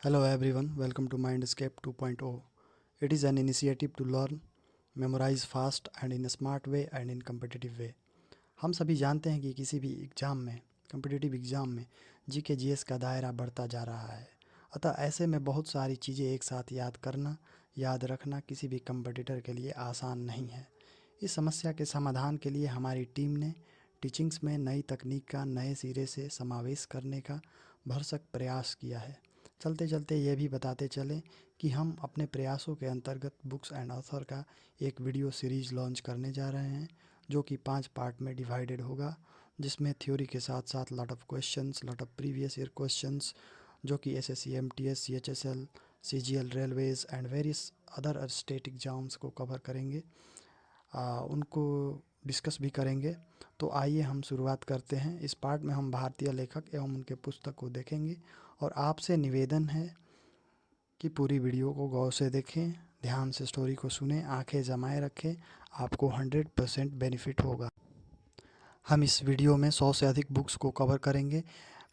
Hello everyone, welcome to Mindscape 2.0. It is an initiative to learn, memorize fast and in a smart way and in competitive way. हम सभी जानते हैं कि किसी भी exam में, कम्पिटिटिव एग्ज़ाम में जीके जीएस का दायरा बढ़ता जा रहा है। अतः ऐसे में बहुत सारी चीज़ें एक साथ याद करना, याद रखना किसी भी कम्पिटिटर के लिए आसान नहीं है। इस समस्या के समाधान के लिए हमारी टीम ने टीचिंग्स में नई तकनीक का नए सिरे से समावेश करने का भरसक प्रयास किया है। चलते चलते ये भी बताते चलें कि हम अपने प्रयासों के अंतर्गत बुक्स एंड ऑथर का एक वीडियो सीरीज़ लॉन्च करने जा रहे हैं, जो कि 5 पार्ट में डिवाइडेड होगा, जिसमें थ्योरी के साथ साथ lot of questions, lot of previous year questions जो कि SSC, MTS, CHSL, CGL, Railways and various other state exams को कवर करेंगे, उनको डिस्कस भी करेंगे। तो आइए हम शुरुआत करते हैं। इस पार्ट में हम भारतीय लेखक एवं उनके पुस्तक को देखेंगे और आपसे निवेदन है कि पूरी वीडियो को गौर से देखें, ध्यान से स्टोरी को सुने, आंखें जमाए रखें, आपको 100% बेनिफिट होगा। हम इस वीडियो में 100 से अधिक बुक्स को कवर करेंगे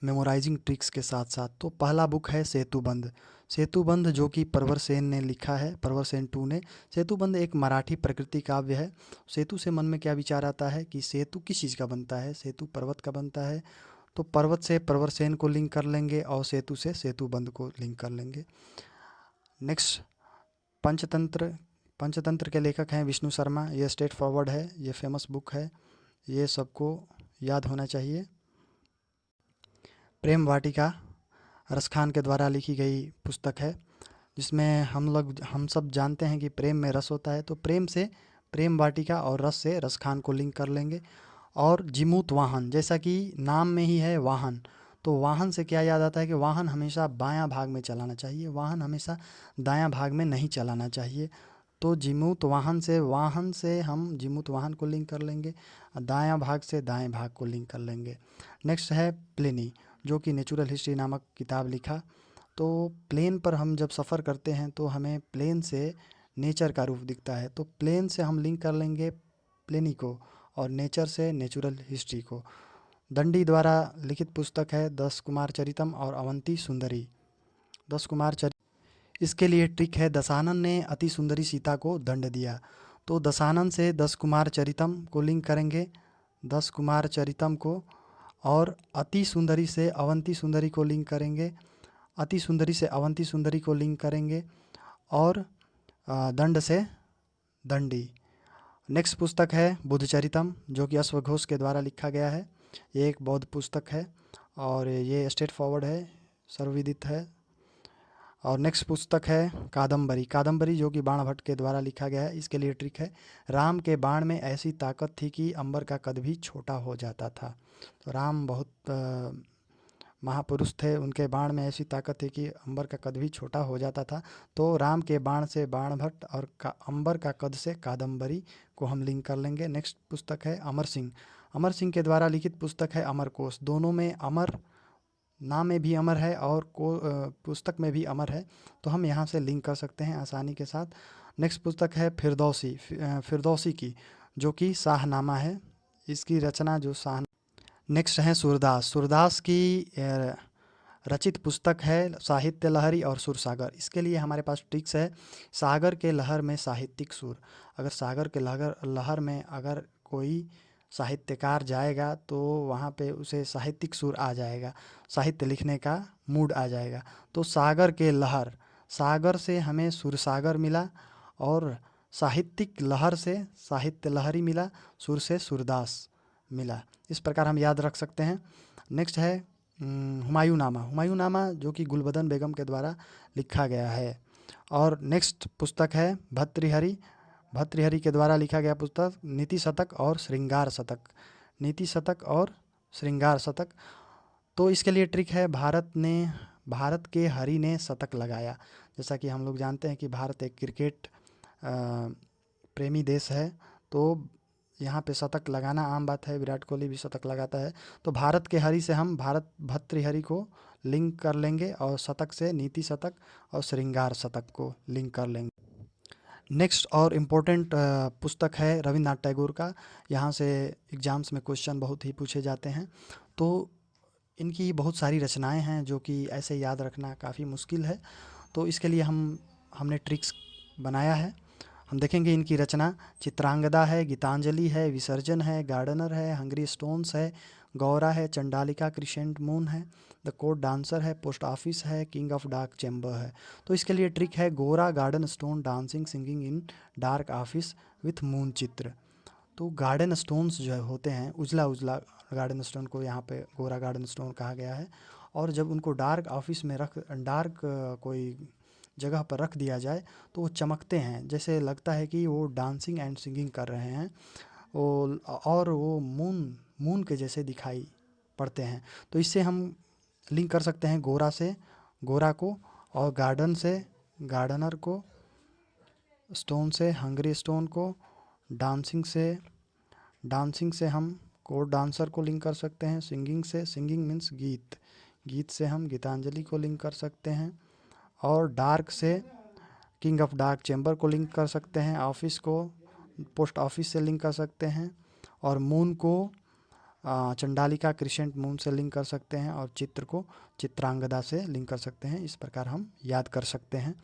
मेमोराइजिंग ट्रिक्स के साथ साथ। तो पहला बुक है सेतुबंध। सेतुबंध जो कि प्रवर सेन ने लिखा है, प्रवर सेन 2 ने। सेतुबंध एक मराठी प्रकृति काव्य है। सेतु से मन में क्या विचार आता है कि सेतु किस चीज़ का बनता है? सेतु पर्वत का बनता है, तो पर्वत से प्रवर सेन को लिंक कर लेंगे और सेतु से सेतुबंध को लिंक कर लेंगे। नेक्स्ट, पंचतंत्र। पंचतंत्र के लेखक हैं विष्णु शर्मा। ये स्ट्रेट फॉरवर्ड है, ये फेमस बुक है, ये सबको याद होना चाहिए। प्रेम वाटिका रसखान के द्वारा लिखी गई पुस्तक है, जिसमें हम सब जानते हैं कि प्रेम में रस होता है, तो प्रेम से प्रेम वाटिका और रस से रसखान को लिंक कर लेंगे। और जिमूत वाहन, जैसा कि नाम में ही है वाहन, तो वाहन से क्या याद आता है कि वाहन हमेशा बायां भाग में चलाना चाहिए, वाहन हमेशा दायां भाग में नहीं चलाना चाहिए। तो वाहन से हम जिमूत वाहन को लिंक कर लेंगे, दायां भाग से दाएं भाग को लिंक कर लेंगे। नेक्स्ट है प्लिनी, जो कि नेचुरल हिस्ट्री नामक किताब लिखा। तो प्लेन पर हम जब सफ़र करते हैं तो हमें प्लेन से नेचर का रूप दिखता है, तो प्लेन से हम लिंक कर लेंगे प्लेनी को और नेचर से नेचुरल हिस्ट्री को। दंडी द्वारा लिखित पुस्तक है 10 कुमार चरितम और अवंती सुंदरी। 10 कुमार चरित, इसके लिए ट्रिक है, दशानन ने अति सुंदरी सीता को दंड दिया, तो दशानन से 10 कुमार चरितम को लिंक करेंगे, 10 कुमार चरितम को, और अति सुंदरी से अवंती सुंदरी को लिंक करेंगे, अति सुंदरी से अवंती सुंदरी को लिंक करेंगे, और दंड से दंडी। नेक्स्ट पुस्तक है बुद्धचरितम, जो कि अश्वघोष के द्वारा लिखा गया है। ये एक बौद्ध पुस्तक है और ये स्ट्रेट फॉरवर्ड है, सर्वविदित है। और नेक्स्ट पुस्तक है कादम्बरी। कादम्बरी जो कि बाण भट्ट के द्वारा लिखा गया है। इसके लिए ट्रिक है, राम के बाण में ऐसी ताकत थी कि अंबर का कद भी छोटा हो जाता था। तो राम बहुत महापुरुष थे, उनके बाण में ऐसी ताकत थी कि अंबर का कद भी छोटा हो जाता था। तो राम के बाण से बाण भट्ट और अंबर का कद से कादम्बरी को हम लिंक कर लेंगे। नेक्स्ट पुस्तक है अमर सिंह। अमर सिंह के द्वारा लिखित पुस्तक है अमरकोश। दोनों में अमर, नाम में भी अमर है और पुस्तक में भी अमर है, तो हम यहाँ से लिंक कर सकते हैं आसानी के साथ। नेक्स्ट पुस्तक है फिरदौसी। फिरदौसी की, जो कि शाहनामा है, इसकी रचना जो शाह। नेक्स्ट है सूरदास। सूरदास की रचित पुस्तक है साहित्य लहरी और सुरसागर। इसके लिए हमारे पास ट्रिक्स है, सागर के लहर में साहित्यिक सुर। अगर सागर के लहर में अगर कोई साहित्यकार जाएगा तो वहाँ पे उसे साहित्यिक सुर आ जाएगा, साहित्य लिखने का मूड आ जाएगा। तो सागर के लहर, सागर से हमें सुरसागर मिला और साहित्यिक लहर से साहित्य लहरी मिला, सुर से सूरदास मिला। इस प्रकार हम याद रख सकते हैं। नेक्स्ट है हुमायूं नामा। हुमायूं नामा जो कि गुलबदन बेगम के द्वारा लिखा गया है। और नेक्स्ट पुस्तक है भर्तृहरि। भर्तृहरि के द्वारा लिखा गया पुस्तक नीति शतक और श्रृंगार शतक। नीति शतक और श्रृंगार शतक। तो इसके लिए ट्रिक है, भारत के हरि ने शतक लगाया। जैसा कि हम लोग जानते हैं कि भारत एक क्रिकेट प्रेमी देश है, तो यहाँ पे शतक लगाना आम बात है, विराट कोहली भी शतक लगाता है। तो भारत के हरि से हम भारत भर्तृहरि को लिंक कर लेंगे और शतक से नीति शतक और श्रृंगार शतक को लिंक कर लेंगे। नेक्स्ट और इम्पोर्टेंट पुस्तक है रविन्द्रनाथ टैगोर का। यहाँ से एग्ज़ाम्स में क्वेश्चन बहुत ही पूछे जाते हैं। तो इनकी बहुत सारी रचनाएं हैं जो कि ऐसे याद रखना काफ़ी मुश्किल है, तो इसके लिए हमने ट्रिक्स बनाया है। हम देखेंगे इनकी रचना। चित्रांगदा है, गीतांजलि है, विसर्जन है, गार्डनर है, हंग्री स्टोन्स है, गौरा है, चंडालिका, क्रिसेंट मून है, द कोर्ट डांसर है, पोस्ट ऑफिस है, किंग ऑफ डार्क चैम्बर है। तो इसके लिए ट्रिक है गोरा, garden stone, dancing, singing in dark office with moon चित्र। तो गार्डन स्टोन्स जो है होते हैं, उजला उजला गार्डन स्टोन को यहाँ पे गोरा गार्डन स्टोन कहा गया है। और जब उनको डार्क ऑफिस में डार्क कोई जगह पर रख दिया जाए तो वो चमकते हैं, जैसे लगता है कि वो डांसिंग एंड सिंगिंग कर रहे हैं वो, और वो मून के जैसे दिखाई पड़ते हैं। तो इससे हम लिंक कर सकते हैं गोरा से गोरा को, और गार्डन से गार्डनर को, स्टोन से हंग्री स्टोन को, डांसिंग से हम कोर्ट डांसर को लिंक कर सकते हैं, सिंगिंग से, सिंगिंग मीन्स गीत से हम गीतांजलि को लिंक कर सकते हैं, और डार्क से किंग ऑफ डार्क चैम्बर को लिंक कर सकते हैं, ऑफिस को पोस्ट ऑफिस से लिंक कर सकते हैं, और मून को चंडालिका क्रिसेंट मून से लिंक कर सकते हैं, और चित्र को चित्रांगदा से लिंक कर सकते हैं। इस प्रकार हम याद कर सकते हैं।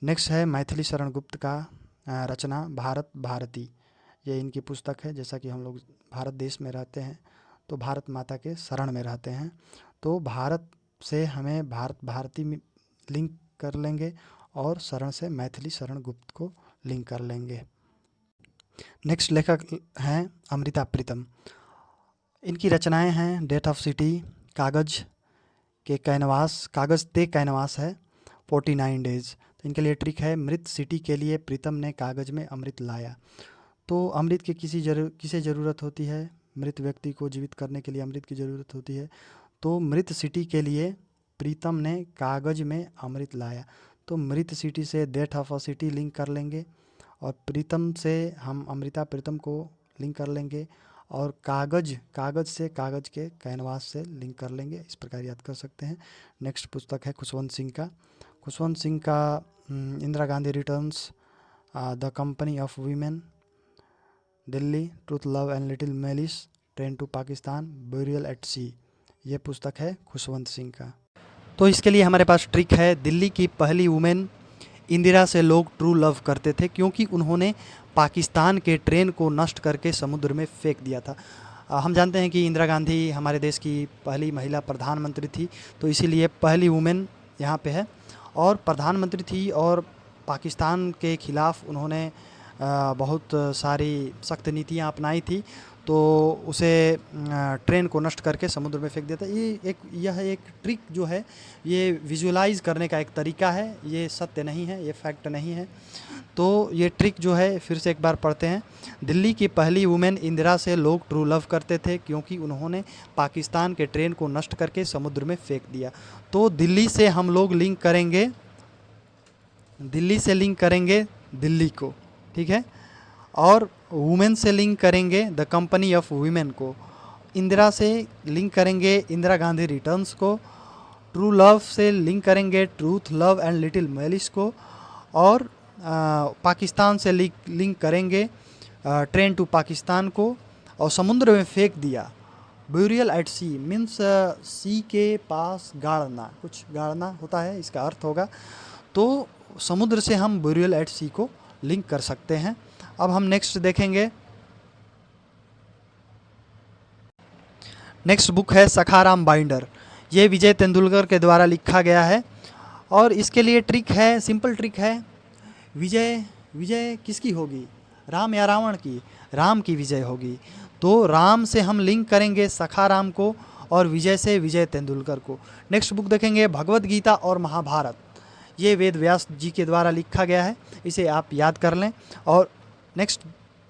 नेक्स्ट है मैथिली शरण गुप्त का रचना भारत भारती। ये इनकी पुस्तक है। जैसा कि हम लोग भारत देश में रहते हैं तो भारत माता के शरण में रहते हैं, तो भारत से हमें भारत भारती लिंक कर लेंगे, और शरण से मैथिली शरण गुप्त को लिंक कर लेंगे। नेक्स्ट लेखक हैं अमृता प्रीतम। इनकी रचनाएं हैं डेथ ऑफ सिटी, कागज़ ते कैनवास है, 49 डेज। तो इनके लिए ट्रिक है मृत सिटी के लिए प्रीतम ने कागज़ में अमृत लाया। तो अमृत की किसे ज़रूरत होती है? मृत व्यक्ति को जीवित करने के लिए अमृत की ज़रूरत होती है। तो मृत सिटी के लिए प्रीतम ने कागज़ में अमृत लाया। तो मृत सिटी से death of a city link कर लेंगे, और प्रीतम से हम अमृता प्रीतम को लिंक कर लेंगे, और कागज़ से कागज़ के कैनवास से लिंक कर लेंगे। इस प्रकार याद कर सकते हैं। नेक्स्ट पुस्तक है खुशवंत सिंह का Indira Gandhi returns, the company of women, Delhi, truth love and little malice, train to Pakistan, burial at sea. ये पुस्तक है खुशवंत सिंह का। तो इसके लिए हमारे पास ट्रिक है। दिल्ली की पहली वुमेन इंदिरा से लोग ट्रू लव करते थे क्योंकि उन्होंने पाकिस्तान के ट्रेन को नष्ट करके समुद्र में फेंक दिया था। हम जानते हैं कि इंदिरा गांधी हमारे देश की पहली महिला प्रधानमंत्री थी, तो इसीलिए पहली वुमेन यहाँ पे है, और प्रधानमंत्री थी, और पाकिस्तान के ख़िलाफ़ उन्होंने बहुत सारी सख्त नीतियाँ अपनाई थी, तो उसे ट्रेन को नष्ट करके समुद्र में फेंक दिया था। यह एक ट्रिक जो है, ये विजुअलाइज़ करने का एक तरीका है, ये सत्य नहीं है, ये फैक्ट नहीं है। तो ये ट्रिक जो है फिर से एक बार पढ़ते हैं। दिल्ली की पहली वुमेन इंदिरा से लोग ट्रू लव करते थे क्योंकि उन्होंने पाकिस्तान के ट्रेन को नष्ट करके समुद्र में फेंक दिया। तो दिल्ली से हम लोग लिंक करेंगे दिल्ली को, ठीक है, और वुमेन से लिंक करेंगे द कंपनी ऑफ वुमेन को, इंदिरा से लिंक करेंगे इंदिरा गांधी रिटर्न्स को, ट्रू लव से लिंक करेंगे truth love and little malice को, और पाकिस्तान से लिंक करेंगे ट्रेन टू पाकिस्तान को, और समुद्र में फेंक दिया। ब्यूरियल एट सी मीन्स सी के पास गाड़ना, कुछ गाड़ना होता है, इसका अर्थ होगा। तो समुद्र से हम ब्यूरियल एट सी को लिंक कर सकते हैं। अब हम नेक्स्ट देखेंगे। नेक्स्ट बुक है सखाराम बाइंडर। ये विजय तेंदुलकर के द्वारा लिखा गया है, और इसके लिए ट्रिक है, सिंपल ट्रिक है। विजय किसकी होगी? राम या रावण की? राम की विजय होगी। तो राम से हम लिंक करेंगे सखाराम को, और विजय से विजय तेंदुलकर को। नेक्स्ट बुक देखेंगे भगवत गीता और महाभारत। ये वेद व्यास जी के द्वारा लिखा गया है, इसे आप याद कर लें। और नेक्स्ट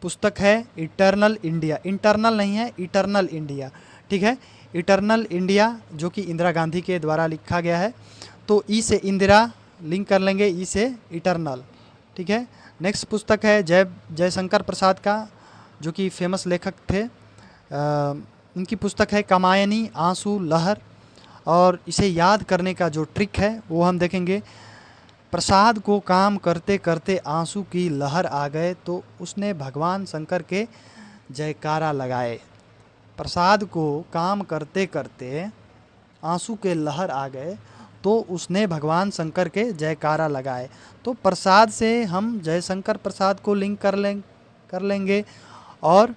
पुस्तक है इटर्नल इंडिया, इंटरनल नहीं है, इटर्नल इंडिया, ठीक है, इटर्नल इंडिया, जो कि इंदिरा गांधी के द्वारा लिखा गया है। तो ई से इंदिरा लिंक कर लेंगे, ई से इटर्नल, ठीक है। नेक्स्ट पुस्तक है जयशंकर प्रसाद का, जो कि फेमस लेखक थे। इनकी पुस्तक है कामायनी आंसू लहर, और इसे याद करने का जो ट्रिक है वो हम देखेंगे। प्रसाद को काम करते करते आंसू की लहर आ गए तो उसने भगवान शंकर के जयकारा लगाए। प्रसाद को काम करते करते आंसू के लहर आ गए, तो उसने भगवान शंकर के जयकारा लगाए। तो प्रसाद से हम जयशंकर प्रसाद को लिंक कर लेंगे, और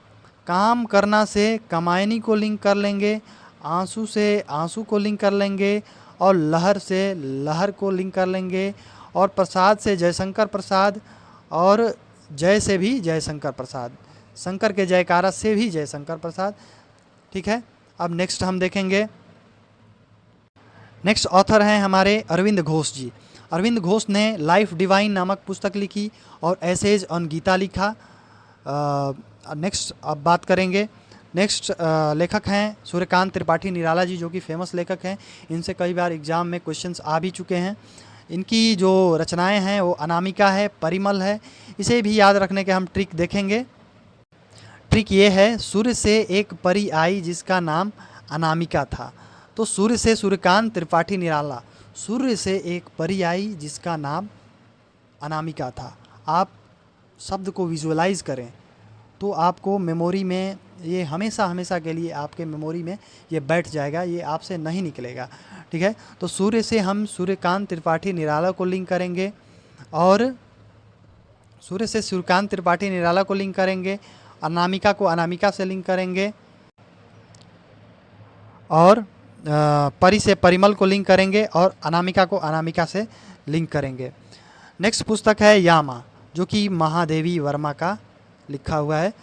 काम करना से कमायनी को लिंक कर लेंगे, आंसू से आंसू को लिंक कर लेंगे, और लहर से लहर को लिंक कर लेंगे, और प्रसाद से जयशंकर प्रसाद, और जय से भी जयशंकर प्रसाद, शंकर के जयकारा से भी जयशंकर प्रसाद। ठीक है, अब नेक्स्ट हम देखेंगे। नेक्स्ट ऑथर हैं हमारे अरविंद घोष जी। अरविंद घोष ने लाइफ डिवाइन नामक पुस्तक लिखी और एसेज ऑन गीता लिखा। नेक्स्ट अब बात करेंगे। नेक्स्ट लेखक हैं सूर्यकांत त्रिपाठी निराला जी, जो कि फेमस लेखक हैं। इनसे कई बार एग्ज़ाम में क्वेश्चंस आ भी चुके हैं। इनकी जो रचनाएं हैं वो अनामिका है, परिमल है। इसे भी याद रखने के हम ट्रिक देखेंगे। ट्रिक ये है, सूर्य से एक परी आई जिसका नाम अनामिका था। तो सूर्य से सूर्यकांत त्रिपाठी निराला, सूर्य से एक परी आई जिसका नाम अनामिका था। आप शब्द को विजुअलाइज करें तो आपको मेमोरी में ये हमेशा हमेशा के लिए आपके मेमोरी में ये बैठ जाएगा, ये आपसे नहीं निकलेगा। ठीक है, तो सूर्य से हम सूर्यकांत त्रिपाठी निराला को लिंक करेंगे, और सूर्य से सूर्यकांत त्रिपाठी निराला को लिंक करेंगे, अनामिका को अनामिका से लिंक करेंगे, और परी से परिमल को लिंक करेंगे, और अनामिका को अनामिका से लिंक करेंगे। नेक्स्ट पुस्तक है यामा, जो कि महादेवी वर्मा का लिखा हुआ है।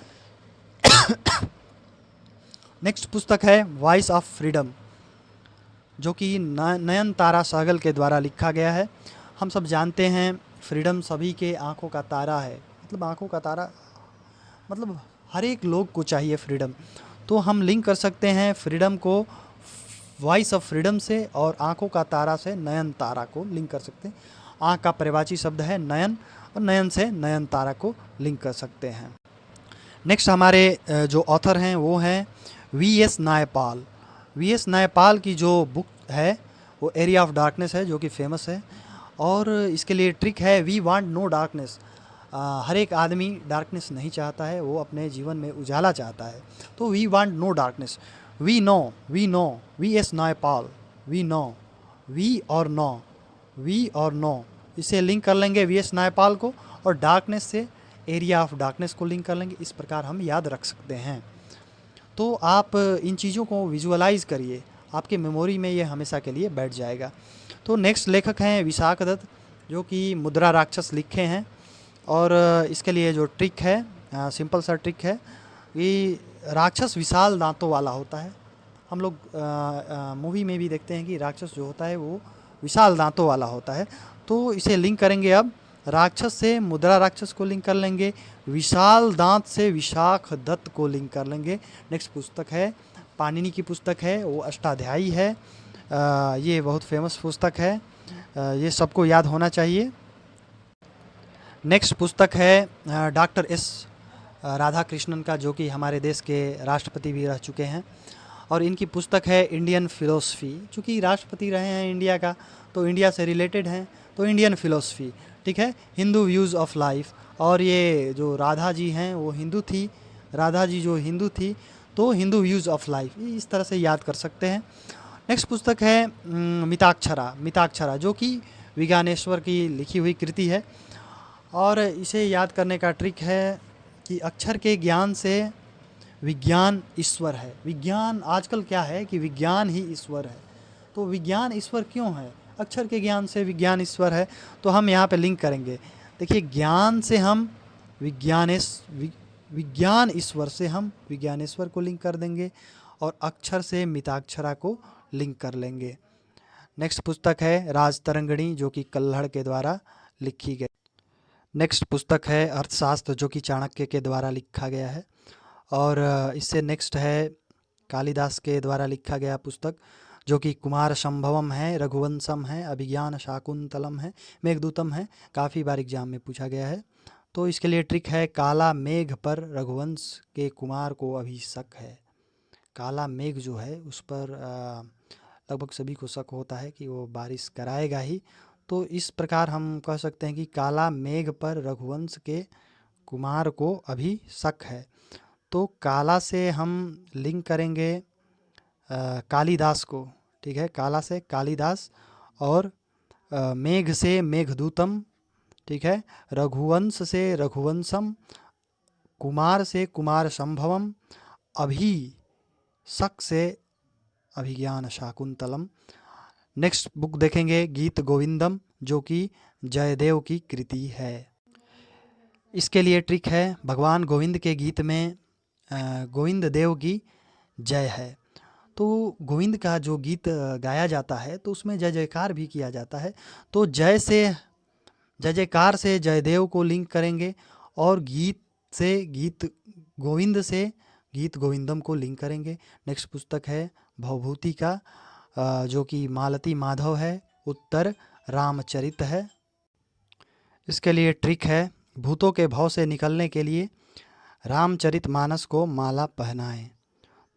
नेक्स्ट पुस्तक है वॉइस ऑफ फ्रीडम, जो कि नयनतारा सहगल के द्वारा लिखा गया है। हम सब जानते हैं फ्रीडम सभी के आंखों का तारा है। मतलब आंखों का तारा मतलब हर एक लोग को चाहिए फ्रीडम। तो हम लिंक कर सकते हैं फ्रीडम को वॉइस ऑफ फ्रीडम से, और आंखों का तारा से नयनतारा को लिंक कर सकते हैं। आँख का पर्यायवाची शब्द है नयन, और नयन से नयनतारा को लिंक कर सकते हैं। नेक्स्ट हमारे जो ऑथर हैं वो हैं वी.एस. नायपाल। वी.एस. नायपाल की जो बुक है वो एरिया ऑफ डार्कनेस है, जो कि फेमस है। और इसके लिए ट्रिक है, वी वांट नो डार्कनेस। हर एक आदमी डार्कनेस नहीं चाहता है, वो अपने जीवन में उजाला चाहता है। तो we want no darkness, we know VS. Naipaul, we know, we और नो, वी और नो, इसे लिंक कर लेंगे वी.एस. नायपाल को, और डार्कनेस से एरिया ऑफ डार्कनेस को लिंक कर लेंगे। इस प्रकार हम याद रख सकते हैं। तो आप इन चीज़ों को विजुअलाइज करिए, आपके मेमोरी में ये हमेशा के लिए बैठ जाएगा। तो नेक्स्ट लेखक हैं विशाख दत्त, जो कि मुद्रा राक्षस लिखे हैं। और इसके लिए जो ट्रिक है, सिंपल सा ट्रिक है कि राक्षस विशाल दांतों वाला होता है। हम लोग मूवी में भी देखते हैं कि राक्षस जो होता है वो विशाल दांतों वाला होता है। तो इसे लिंक करेंगे, अब राक्षस से मुद्रा राक्षस को लिंक कर लेंगे, विशाल दांत से विशाख दत्त को लिंक कर लेंगे। नेक्स्ट पुस्तक है पाणिनि की पुस्तक है, वो अष्टाध्यायी है। ये बहुत फेमस पुस्तक है, ये सबको याद होना चाहिए। नेक्स्ट पुस्तक है डॉक्टर एस राधाकृष्णन का, जो कि हमारे देश के राष्ट्रपति भी रह चुके हैं। और इनकी पुस्तक है इंडियन फ़िलोसफ़ी। चूँकि राष्ट्रपति रहे हैं इंडिया का, तो इंडिया से रिलेटेड हैं, तो इंडियन फ़िलोसफ़ी। ठीक है, हिंदू व्यूज़ ऑफ लाइफ। और ये जो राधा जी हैं वो हिंदू थी, राधा जी जो हिंदू थी, तो हिंदू व्यूज़ ऑफ लाइफ, इस तरह से याद कर सकते हैं। नेक्स्ट पुस्तक है मिताक्षरा, जो कि विज्ञानेश्वर की लिखी हुई कृति है। और इसे याद करने का ट्रिक है कि अक्षर के ज्ञान से विज्ञान ईश्वर है। विज्ञान आजकल क्या है कि विज्ञान ही ईश्वर है। तो विज्ञान ईश्वर क्यों है? अक्षर के ज्ञान से विज्ञान ईश्वर है। तो हम यहाँ पे लिंक करेंगे। देखिए, ज्ञान से हम विज्ञान ईश्वर से हम विज्ञानेश्वर को लिंक कर देंगे, और अक्षर से मिताक्षरा को लिंक कर लेंगे। नेक्स्ट पुस्तक है राजतरंगिणी, जो कि कल्हड़ के द्वारा लिखी गई। नेक्स्ट पुस्तक है अर्थशास्त्र, जो कि चाणक्य के द्वारा लिखा गया है। और इससे नेक्स्ट है कालिदास के द्वारा लिखा गया पुस्तक, जो कि कुमार संभवम है, रघुवंशम है, अभिज्ञान शाकुंतलम है, मेघदूतम है। काफ़ी बार एग्जाम में पूछा गया है। तो इसके लिए ट्रिक है, काला मेघ पर रघुवंश के कुमार को अभी शक है। काला मेघ जो है उस पर लगभग सभी को शक होता है कि वो बारिश कराएगा ही। तो इस प्रकार हम कह सकते हैं कि काला मेघ पर रघुवंश के कुमार को अभी शक है। तो काला से हम लिंक करेंगे कालिदास को। ठीक है, काला से कालिदास, और मेघ से मेघदूतम, ठीक है, रघुवंश से रघुवंशम, कुमार से कुमार संभवम, अभी शक से अभिज्ञान शाकुंतलम। नेक्स्ट बुक देखेंगे गीत गोविंदम, जो कि जयदेव की कृति है। इसके लिए ट्रिक है, भगवान गोविंद के गीत में गोविंद देव की जय है, तो गोविंद का जो गीत गाया जाता है तो उसमें जय जयकार भी किया जाता है, तो जय से जय जयकार से जयदेव को लिंक करेंगे, और गीत से गीत गोविंद से गीत गोविंदम को लिंक करेंगे। नेक्स्ट पुस्तक है भवभूति का, जो कि मालती माधव है, उत्तर रामचरित है। इसके लिए ट्रिक है, भूतों के भव से निकलने के लिए रामचरितमानस को माला पहनाएं।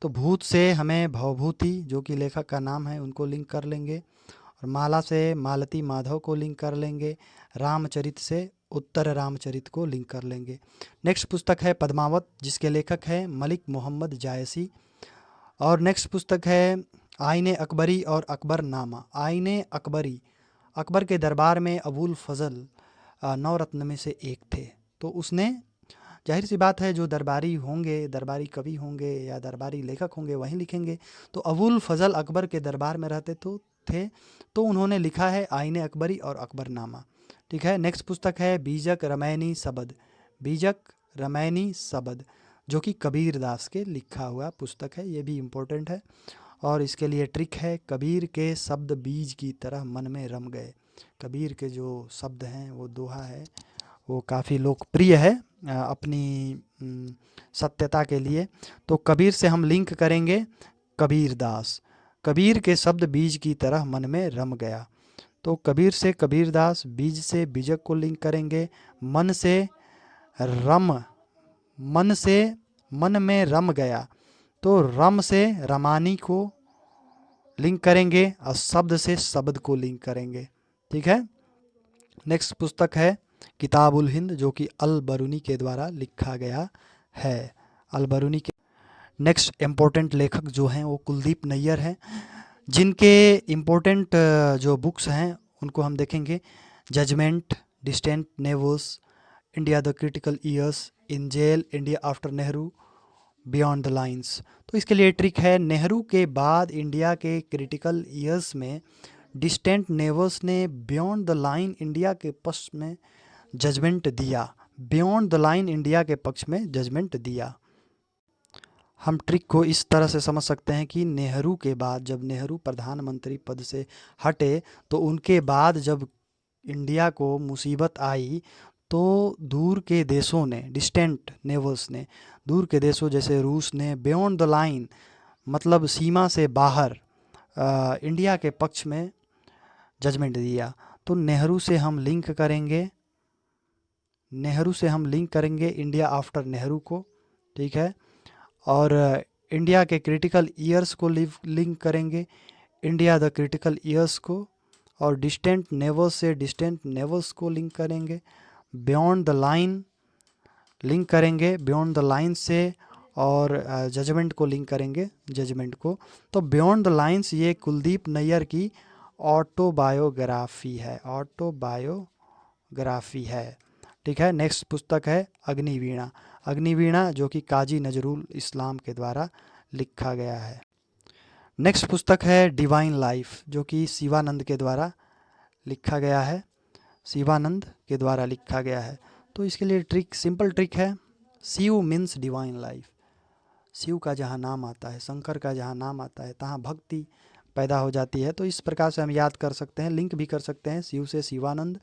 तो भूत से हमें भवभूति, जो कि लेखक का नाम है, उनको लिंक कर लेंगे, और माला से मालती माधव को लिंक कर लेंगे, रामचरित से उत्तर रामचरित को लिंक कर लेंगे। नेक्स्ट पुस्तक है पद्मावत, जिसके लेखक है मलिक मोहम्मद जायसी। और नेक्स्ट पुस्तक है आईने अकबरी और अकबरनामा। आईने अकबरी, अकबर के दरबार में अबुल फजल नवरत्न में से एक थे, तो उसने, जाहिर सी बात है, जो दरबारी होंगे, दरबारी कवि होंगे या दरबारी लेखक होंगे वहीं लिखेंगे, तो अबुल फजल अकबर के दरबार में रहते तो उन्होंने लिखा है आईने अकबरी और अकबरनामा, ठीक है। नेक्स्ट पुस्तक है बीजक रमैनी सबद, बीजक रमैनी सबद, जो कि कबीर दास के लिखा हुआ पुस्तक है, ये भी इम्पोर्टेंट है। और इसके लिए ट्रिक है, कबीर के शब्द बीज की तरह मन में रम गए। कबीर के जो शब्द हैं, वो दोहा है, वो काफ़ी लोकप्रिय है अपनी सत्यता के लिए। तो कबीर से हम लिंक करेंगे कबीर दास, कबीर के शब्द बीज की तरह मन में रम गया, तो कबीर से कबीर दास, बीज से बीजक को लिंक करेंगे, मन से मन में रम गया, तो रम से रमानी को लिंक करेंगे, और शब्द से शब्द को लिंक करेंगे, ठीक है। नेक्स्ट पुस्तक है किताबुल हिंद, जो कि अल बरूनी के द्वारा लिखा गया है, अल बरूनी के। नेक्स्ट इम्पोर्टेंट लेखक जो हैं वो कुलदीप नैयर हैं, जिनके इम्पोर्टेंट जो बुक्स हैं उनको हम देखेंगे, judgement, distant neighbours, India the critical years, in jail, India after Nehru, beyond the lines. तो इसके लिए ट्रिक है, नेहरू के बाद इंडिया के क्रिटिकल ईयर्स में डिस्टेंट नेवर्स ने बियॉन्ड द लाइन इंडिया के पक्ष में जजमेंट दिया, बियॉन्ड द लाइन इंडिया के पक्ष में जजमेंट दिया। हम ट्रिक को इस तरह से समझ सकते हैं कि नेहरू के बाद, जब नेहरू प्रधानमंत्री पद से हटे, तो उनके बाद जब इंडिया को मुसीबत आई, तो दूर के देशों ने, डिस्टेंट नेवर्स ने, दूर के देशों जैसे रूस ने, बियॉन्ड द लाइन मतलब सीमा से बाहर इंडिया के पक्ष में जजमेंट दिया। तो नेहरू से हम लिंक करेंगे, नेहरू से हम लिंक करेंगे इंडिया आफ्टर नेहरू को, ठीक है। और इंडिया के क्रिटिकल ईयर्स को लिंक करेंगे इंडिया द क्रिटिकल ईयर्स को, और डिस्टेंट नेवर्स से डिस्टेंट नेवर्स को लिंक करेंगे, बियॉन्ड द लाइन लिंक करेंगे बियॉन्ड द लाइन से, और जजमेंट को लिंक करेंगे जजमेंट को। तो बियॉन्ड द लाइंस ये कुलदीप नैयर की ऑटोबायोग्राफी है, ऑटोबायोग्राफी है, ठीक है। नेक्स्ट पुस्तक है अग्निवीणा, अग्निवीणा जो कि काजी नजरुल इस्लाम के द्वारा लिखा गया है। नेक्स्ट पुस्तक है डिवाइन लाइफ, जो कि शिवानंद के द्वारा लिखा गया है, शिवानंद के द्वारा लिखा गया है। तो इसके लिए ट्रिक, सिंपल ट्रिक है, Shiv means divine life, Shiv का जहाँ नाम आता है, शंकर का जहाँ नाम आता है, तहाँ भक्ति पैदा हो जाती है। तो इस प्रकार से हम याद कर सकते हैं, लिंक भी कर सकते हैं, शिव से शिवानंद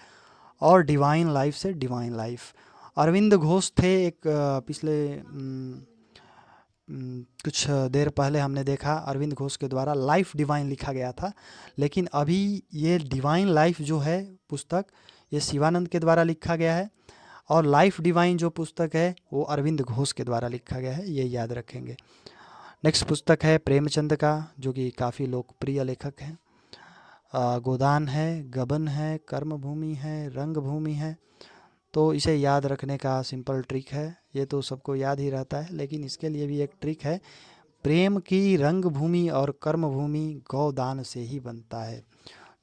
और डिवाइन लाइफ से डिवाइन लाइफ। अरविंद घोष थे एक, पिछले कुछ देर पहले हमने देखा अरविंद घोष के द्वारा लाइफ डिवाइन लिखा गया था, लेकिन अभी ये डिवाइन लाइफ जो है पुस्तक, ये शिवानंद के द्वारा लिखा गया है, और लाइफ डिवाइन जो पुस्तक है वो अरविंद घोष के द्वारा लिखा गया है, ये याद रखेंगे। नेक्स्ट पुस्तक है प्रेमचंद का, जो कि काफ़ी लोकप्रिय लेखक हैं। गोदान है, गबन है, कर्मभूमि है, रंगभूमि है। तो इसे याद रखने का सिंपल ट्रिक है, ये तो सबको याद ही रहता है, लेकिन इसके लिए भी एक ट्रिक है, प्रेम की रंग भूमि और कर्म भूमि गौदान से ही बनता है।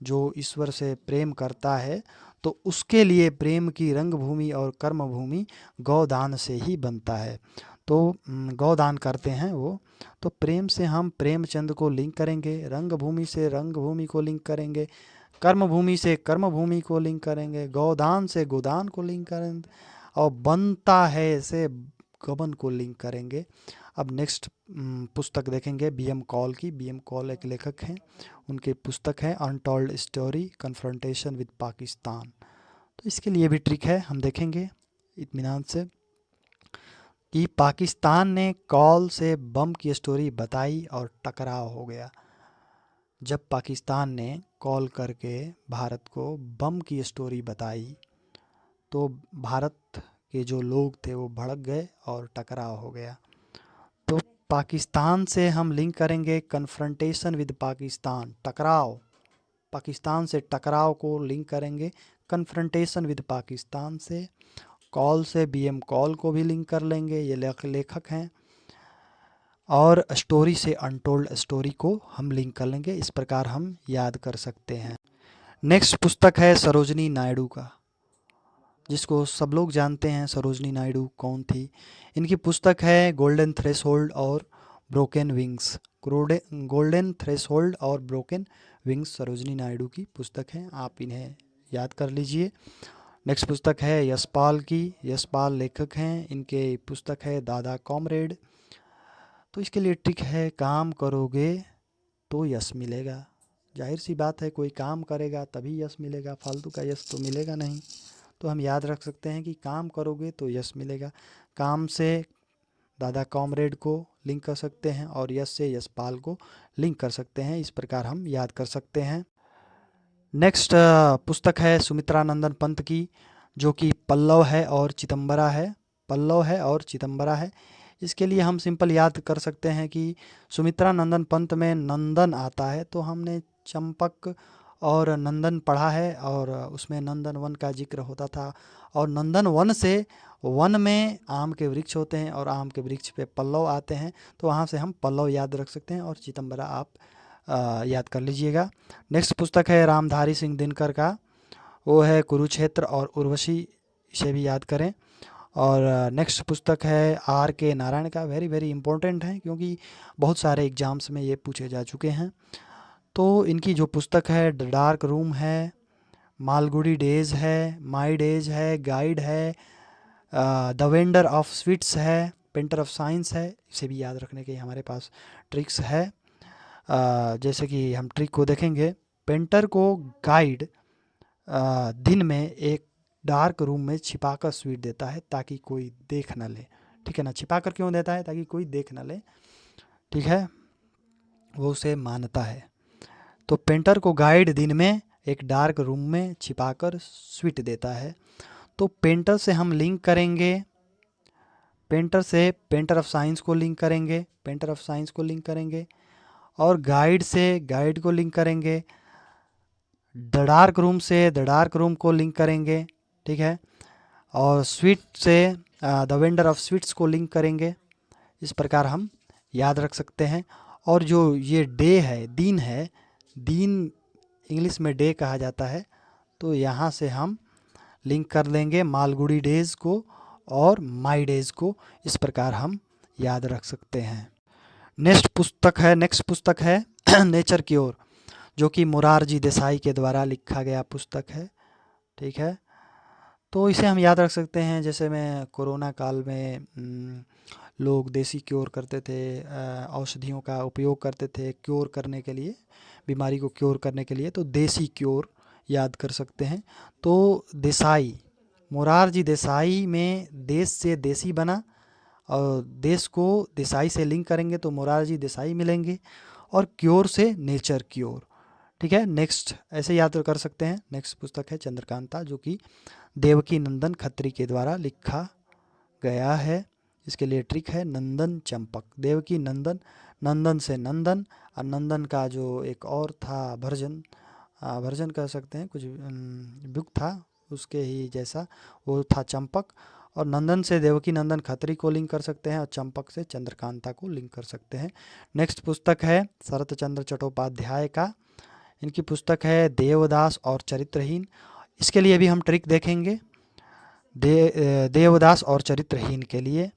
जो ईश्वर से प्रेम करता है तो उसके लिए प्रेम की रंग भूमि और कर्म भूमि गौदान से ही बनता है। तो गौदान करते हैं वो। तो प्रेम से हम प्रेमचंद को लिंक करेंगे, रंग भूमि से रंग भूमि को लिंक करेंगे, कर्म भूमि से कर्म भूमि को लिंक करेंगे, गौदान से गोदान को लिंक करेंगे, और बनता है से गबन को लिंक करेंगे। अब नेक्स्ट पुस्तक देखेंगे बीएम कॉल की। बीएम कॉल एक लेखक हैं, उनकी पुस्तक है untold story confrontation with Pakistan. तो इसके लिए भी ट्रिक है, हम देखेंगे इत्मीनान से कि पाकिस्तान ने कॉल से बम की स्टोरी बताई और टकराव हो गया। जब पाकिस्तान ने कॉल करके भारत को बम की स्टोरी बताई तो भारत के जो लोग थे वो भड़क गए और टकराव हो गया। तो पाकिस्तान से हम लिंक करेंगे कन्फ्रंटेशन विद पाकिस्तान, टकराव, पाकिस्तान से टकराव को लिंक करेंगे कन्फ्रंटेशन विद पाकिस्तान से। कॉल से बीएम कॉल को भी लिंक कर लेंगे, ये लेखक हैं। और स्टोरी से अनटोल्ड स्टोरी को हम लिंक कर लेंगे। इस प्रकार हम याद कर सकते हैं। नेक्स्ट पुस्तक है सरोजनी नायडू का, जिसको सब लोग जानते हैं। सरोजनी नायडू कौन थी? इनकी पुस्तक है गोल्डन थ्रेशोल्ड और ब्रोकन विंग्स। गोल्डन थ्रेशोल्ड और ब्रोकन विंग्स सरोजनी नायडू की पुस्तक है, आप इन्हें याद कर लीजिए। नेक्स्ट पुस्तक है यशपाल की। यशपाल लेखक हैं, इनके पुस्तक है दादा कॉमरेड। तो इसके लिए ट्रिक है, काम करोगे तो यश मिलेगा। जाहिर सी बात है, कोई काम करेगा तभी यश मिलेगा, फालतू का यश तो मिलेगा नहीं। तो हम याद रख सकते हैं कि काम करोगे तो यश मिलेगा। काम से दादा कॉमरेड को लिंक कर सकते हैं और यश से यशपाल को लिंक कर सकते हैं। इस प्रकार हम याद कर सकते हैं। नेक्स्ट पुस्तक है सुमित्रा नंदन पंत की, जो कि पल्लव है और चिदंबरा है। पल्लव है और चिदंबरा है। इसके लिए हम सिंपल याद कर सकते हैं कि सुमित्रा नंदन पंत में नंदन आता है, तो हमने चंपक और नंदन पढ़ा है और उसमें नंदन वन का जिक्र होता था। और नंदन वन से वन में आम के वृक्ष होते हैं और आम के वृक्ष पे पल्लव आते हैं, तो वहाँ से हम पल्लव याद रख सकते हैं और चिदंबरा आप याद कर लीजिएगा। नेक्स्ट पुस्तक है रामधारी सिंह दिनकर का, वो है कुरुक्षेत्र और उर्वशी, इसे भी याद करें। और नेक्स्ट पुस्तक है आर के नारायण का। वेरी वेरी इंपॉर्टेंट है क्योंकि बहुत सारे एग्जाम्स में ये पूछे जा चुके हैं। तो इनकी जो पुस्तक है द डार्क रूम है, मालगुडी डेज है, माई डेज है, गाइड है, द वेंडर ऑफ स्वीट्स है, पेंटर ऑफ साइंस है। इसे भी याद रखने के हमारे पास ट्रिक्स है। जैसे कि हम ट्रिक को देखेंगे, पेंटर को गाइड दिन में एक डार्क रूम में छिपाकर स्वीट देता है ताकि कोई देख ना ले। ठीक है ना, छिपाकर क्यों देता है? ताकि कोई देख ना ले, ठीक है, वो उसे मानता है। तो पेंटर को गाइड दिन में एक डार्क रूम में छिपाकर स्वीट देता है। तो पेंटर से हम लिंक करेंगे, पेंटर से पेंटर ऑफ साइंस को लिंक करेंगे, पेंटर ऑफ साइंस को लिंक करेंगे, और गाइड से गाइड को लिंक करेंगे, द डार्क रूम से द डार्क रूम को लिंक करेंगे, ठीक है, और स्वीट से द वेंडर ऑफ स्वीट्स को लिंक करेंगे। इस प्रकार हम याद रख सकते हैं। और जो ये डे है, दिन है, दिन इंग्लिश में डे कहा जाता है, तो यहाँ से हम लिंक कर लेंगे मालगुडी डेज़ को और माई डेज़ को। इस प्रकार हम याद रख सकते हैं। नेक्स्ट पुस्तक है नेचर की ओर, जो कि मोरारजी देसाई के द्वारा लिखा गया पुस्तक है, ठीक है। तो इसे हम याद रख सकते हैं, जैसे मैं कोरोना काल में लोग देसी क्योर करते थे, औषधियों का उपयोग करते थे क्योर करने के लिए, बीमारी को क्योर करने के लिए, तो देसी क्योर याद कर सकते हैं। तो देसाई, मोरारजी देसाई में देश से देसी बना, और देश को देसाई से लिंक करेंगे तो मोरारजी देसाई मिलेंगे, और क्योर से नेचर क्योर, ठीक है। नेक्स्ट ऐसे याद कर सकते हैं। नेक्स्ट पुस्तक है चंद्रकांता, जो कि देवकी नंदन खत्री के द्वारा लिखा गया है। इसके लिए ट्रिक है नंदन चंपक, देवकी नंदन, नंदन से नंदन, और नंदन का जो एक और था वर्जन कह सकते हैं, कुछ बुक था उसके ही जैसा, वो था चंपक, और नंदन से देवकी नंदन खत्री को लिंक कर सकते हैं और चंपक से चंद्रकांता को लिंक कर सकते हैं। नेक्स्ट पुस्तक है शरत चंद्र चट्टोपाध्याय का, इनकी पुस्तक है देवदास और चरित्रहीन। इसके लिए भी हम ट्रिक देखेंगे। देवदास और चरित्रहीन के लिए,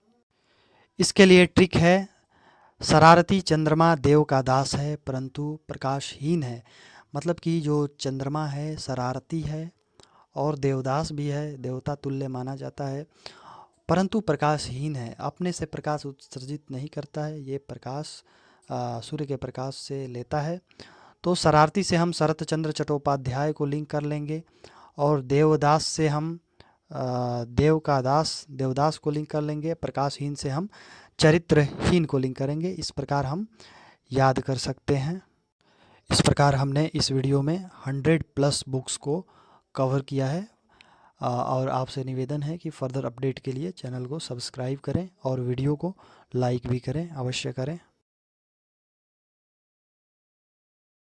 इसके लिए ट्रिक है शरारती चंद्रमा देव का दास है परंतु प्रकाशहीन है। मतलब कि जो चंद्रमा है शरारती है और देवदास भी है, देवता तुल्य माना जाता है, परंतु प्रकाशहीन है, अपने से प्रकाश उत्सर्जित नहीं करता है, ये प्रकाश सूर्य के प्रकाश से लेता है। तो शरारती से हम शरत चंद्र चट्टोपाध्याय को लिंक कर लेंगे और देवदास से हम देवदास को लिंक कर लेंगे। प्रकाशहीन से हम चरित्रहीन को लिंक करेंगे। इस प्रकार हम याद कर सकते हैं। इस प्रकार हमने इस वीडियो में 100+ बुक्स को कवर किया है और आपसे निवेदन है कि फर्दर अपडेट के लिए चैनल को सब्सक्राइब करें और वीडियो को लाइक भी करें, अवश्य करें।